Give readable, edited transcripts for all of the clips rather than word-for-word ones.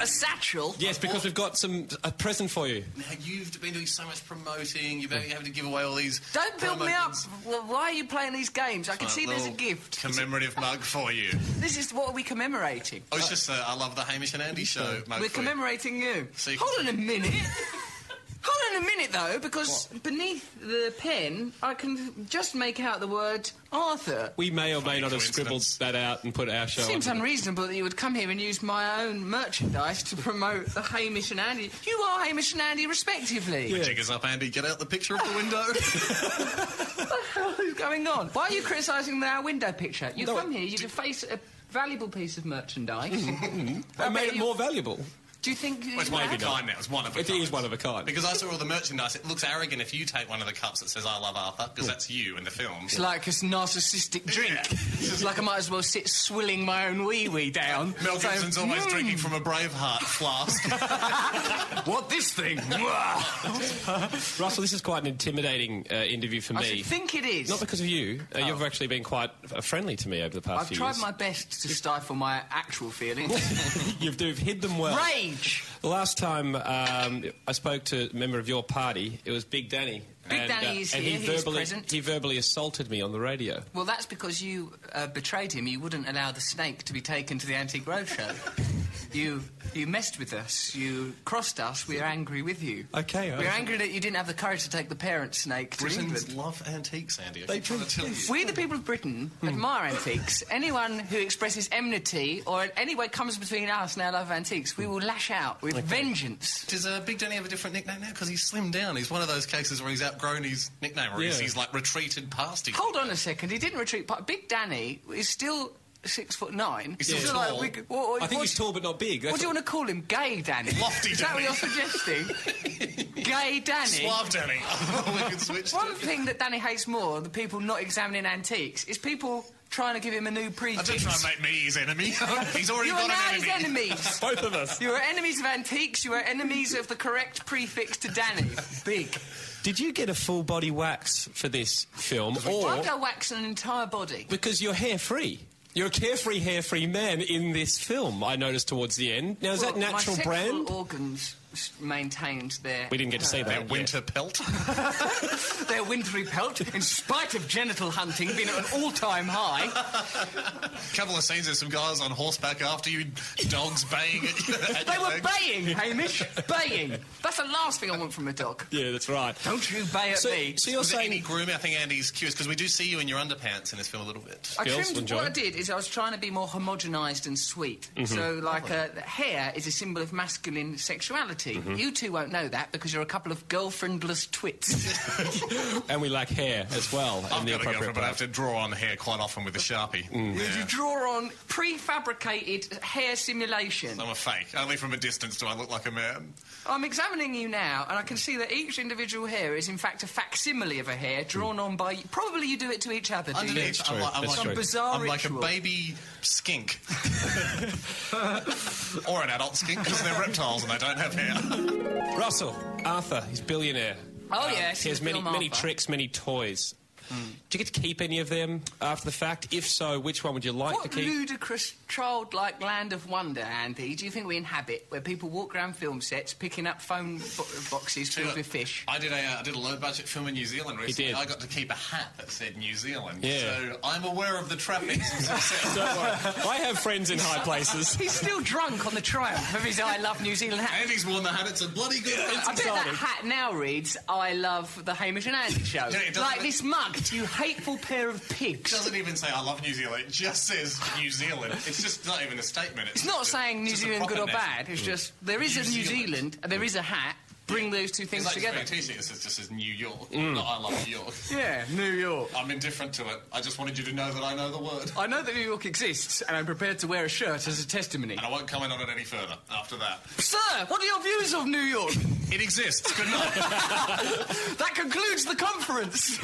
A satchel? Yes, because we've got a present for you. Now, you've been doing so much promoting, you've been having to give away all these... Don't build me up. Well, why are you playing these games? I can see there's a gift. Commemorative mug for you. This is... What are we commemorating? Oh, it's just I love the Hamish and Andy show mug. We're commemorating you. Hold on a minute. Hold on a minute, though, because beneath the pen, I can just make out the word Arthur. We may or may not have scribbled that out and put our show on. It seems unreasonable that you would come here and use my own merchandise to promote the Hamish and Andy. You are Hamish and Andy, respectively. Yeah. Jig us up, Andy. Get out the picture of the window. What the hell is going on? Why are you criticising our window picture? You come here, you can face a valuable piece of merchandise. I made it more valuable. Do you think... Well, it's one of a kind now. It's one of a kind. It is one of a kind. Because I saw all the merchandise. It looks arrogant if you take one of the cups that says I love Arthur, because that's you in the film. It's like a narcissistic drink. It's like I might as well sit swilling my own wee-wee down. Mel Gibson's always drinking from a Braveheart flask. What, this thing? Russell, this is quite an intimidating interview for me. I should think it is. Not because of you. You've actually been quite friendly to me over the past few years. I've tried my best to stifle my actual feelings. You've hid them well. Rage! The last time I spoke to a member of your party, it was Big Danny. Big Danny is here, he's present. He verbally assaulted me on the radio. Well, that's because you betrayed him. You wouldn't allow the snake to be taken to the Antique Roadshow. You messed with us. You crossed us. We're angry with you. Okay. We're angry that you didn't have the courage to take the parent snake to England. Britons love antiques, Andy. I keep trying to tell you. We, the people of Britain, admire antiques. Anyone who expresses enmity or in any way comes between us and our love of antiques, we will lash out with vengeance. Does Big Danny have a different nickname now? Because he's slimmed down. He's one of those cases where he's outgrown his nickname, or he's like retreated past it. Hold on a second. He didn't retreat. Big Danny is still 6'9". He's still tall. I think he's tall but not big. What do you want to call him? Gay Danny? Lofty Danny. Is that what you're suggesting? Gay Danny? Suave Danny. We could switch One thing that Danny hates more than people not examining antiques is people trying to give him a new prefix. I didn't try and make me his enemy. He's already got an enemy. You are now his enemies. Both of us. You are enemies of antiques. You are enemies of the correct prefix to Danny. Big. Did you get a full body wax for this film? Or I'd go wax an entire body. Because you're hair-free. You're a carefree, hair-free man in this film, I noticed towards the end. Now, is that natural brand? My sexual organs maintained their... We didn't get to say that. Their winter pelt. Their wintry pelt, in spite of genital hunting being at an all-time high. A couple of scenes, there's some guys on horseback after you, dogs baying at you. They were baying, Hamish. Baying. That's the last thing I want from a dog. Yeah, that's right. Don't you bay at me. So you're saying... any grooming? I think Andy's curious, because we do see you in your underpants in this film a little bit. What I did is I was trying to be more homogenised and sweet. So, like, hair is a symbol of masculine sexuality. You two won't know that because you're a couple of girlfriendless twits. And we lack hair as well. I've got a girlfriend, but I have to draw on hair quite often with a Sharpie. You draw on prefabricated hair simulations. I'm a fake. Only from a distance do I look like a man. I'm examining you now, and I can see that each individual hair is, in fact, a facsimile of a hair drawn on by... Probably you do it to each other, do you? Underneath, Some bizarre I'm like ritual. a baby skink. Or an adult skink, because they're reptiles and they don't have hair. Russell, Arthur, he's billionaire. Oh, yes. He has many tricks, many toys. Do you get to keep any of them after the fact? If so, which one would you like to keep? What ludicrous, childlike land of wonder, Andy, do you think we inhabit, where people walk around film sets picking up phone boxes filled with fish? I did a low-budget film in New Zealand recently. I got to keep a hat that said New Zealand. Yeah. So I'm aware of the trappings of success. Don't worry. I have friends in high places. He's still drunk on the triumph of his I Love New Zealand hat. Andy's worn the hat. It's a bloody good hat. I bet that hat now reads, I love the Hamish and Andy show. Yeah, like this mug, you hateful pair of pigs. It doesn't even say I love New Zealand. It just says New Zealand. It's just not even a statement. It's not saying New Zealand good or bad. It's just, there is a New Zealand and there is a hat. Bring those two things together. It's like a T-shirt that just says New York, not I love New York. Yeah, New York. I'm indifferent to it. I just wanted you to know that I know the word. I know that New York exists, and I'm prepared to wear a shirt as a testimony. And I won't comment on it any further after that. Sir, what are your views of New York? It exists. Good night. That concludes the conference.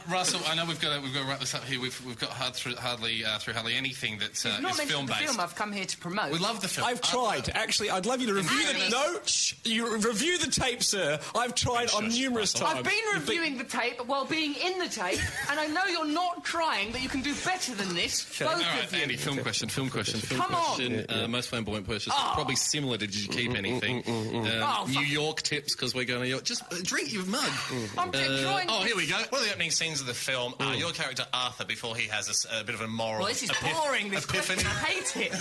Russell, I know we've got to wrap this up here. We've got hardly anything that's is film-based. The film I've come here to promote. We love the film. I've tried. Actually, I'd love you to review it. No, you you review the tape, sir. I've tried on numerous times. I've been reviewing the tape while being in the tape, and I know you're not trying, but you can do better than this, both of you. Andy, film question. Come on. Most flamboyant purchase. Probably similar to Did You Keep Anything? New York tips, because we're going to New York. Just drink your mug. I'm enjoying here we go. One of the opening scenes of the film, your character Arthur, before he has a bit of a moral... Well, this is boring, this epiphany. question. I hate it.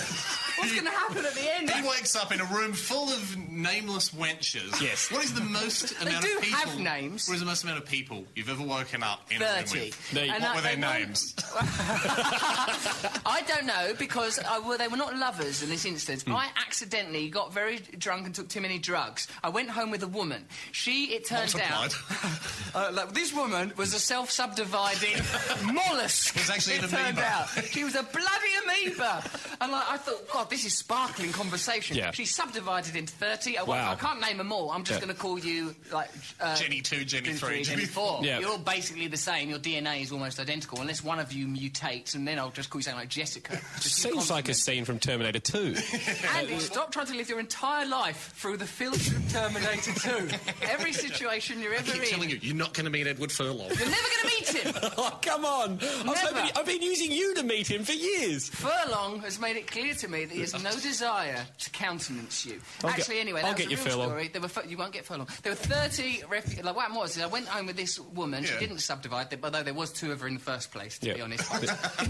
What's going to happen at the end? He wakes up in a room full of nameless wenches. Yes. What is the most amount of people... They do have names. What is the most amount of people you've ever woken up in 30. a room with? What were their names? I don't know, because they were not lovers in this instance. I accidentally got very drunk and took too many drugs. I went home with a woman. It turned out... this woman was a self-subdividing mollusk. It was actually an amoeba. Turned out. She was a bloody amoeba. And I thought, God, this is sparkling conversation. Yeah. She subdivided into 30. Wow. I can't name them all. I'm just going to call you, Jenny 2, Jenny 3, Jenny 4. Yeah. You're all basically the same. Your DNA is almost identical, unless one of you mutates, and then I'll just call you something like Jessica. Seems like a scene from Terminator 2. Andy, stop trying to live your entire life through the filter of Terminator 2. Every situation you're ever I keep in... telling you, you're not going to meet Edward Furlong. You're never going to meet him! Oh, come on. I've been using you to meet him for years. Furlong has made it clear to me that he has no desire to countenance you. I'll That was get a you, real Furlong. story. You won't get Furlong. There were 30 refugees. What happened was, I went home with this woman. Yeah. She didn't subdivide, although there was 2 of her in the first place, to be honest.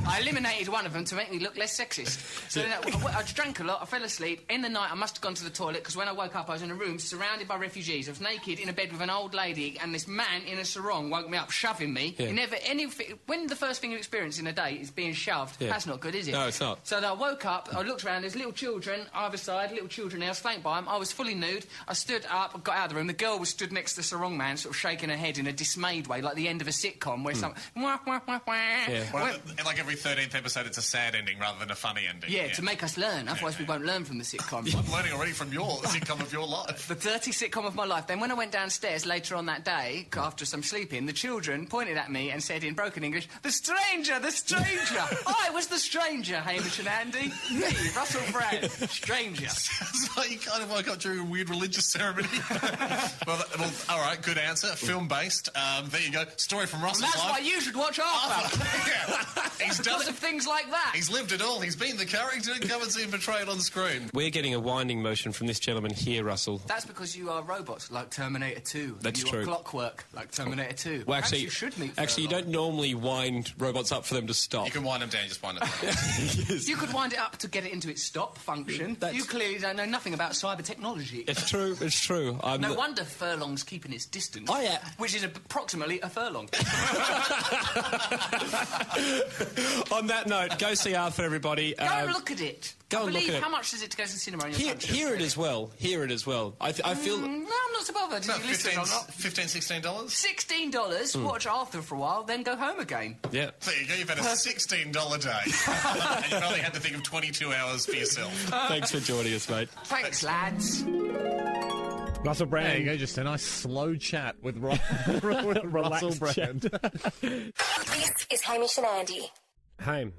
I eliminated one of them to make me look less sexist. So then I drank a lot, I fell asleep. In the night, I must have gone to the toilet, because when I woke up, I was in a room surrounded by refugees. I was naked in a bed with an old lady, and this man in a sarong woke me up, shoving me. Yeah. When the first thing you experience in a day is being shoved, that's not good, is it? No, it's not. So I woke up, I looked around, there's little children either side, little children there, I was flanked by them. I was fully nude. I stood up, got out of the room. The girl was stood next to the sarong man, sort of shaking her head in a dismayed way, like the end of a sitcom, where some... Wah, wah, wah, wah. Yeah. In like every 13th episode, it's a sad ending rather than a funny ending. Yeah, to make us learn. Otherwise, we won't learn from the sitcom. I'm learning already from your sitcom of your life. The dirty sitcom of my life. Then when I went downstairs later on that day, after some sleeping, the children pointed at me and said in broken English, "The stranger, the stranger!" I was the stranger, Hamish and Andy. Me, Russell Brand, stranger. Sounds like you kind of woke up during a weird religious ceremony. well, all right, good answer. Film-based. There you go. Story from Russell's And that's life. why you should watch Arthur. Yeah. He's done Because it. of things like that. He's lived it all. He's been the character. Come and see him portrayed on screen. We're getting a winding motion from this gentleman here, Russell. That's because you are robots, like Terminator 2. That's you true. Are clockwork, like Terminator 2. Well, Perhaps actually, you should meet you Furlong. don't normally wind robots up for them to stop. You can wind them down, just wind them down. Yes. You could wind it up to get it into its stop function. You clearly don't know nothing about cyber technology. It's true, it's true. No wonder Furlong's keeping its distance. Oh, yeah. Which is approximately a furlong. On that note, go see Arthur, everybody. Go and look at it. Go and look at it. How much is it to go to the cinema in your country? Hear it as well. Hear it as well. I feel... No, I'm not so bothered. Did About you listen or not? $15, $16? $16, watch Arthur for a while, then go home again. Yeah. There you go, you've had a $16 day. And you've only had to think of 22 hours for yourself. Thanks for joining us, mate. Thanks, lads. Russell Brand. There you go, just a nice slow chat with Russell Relaxed Brand. chat. This is Hamish and Andy. Hey.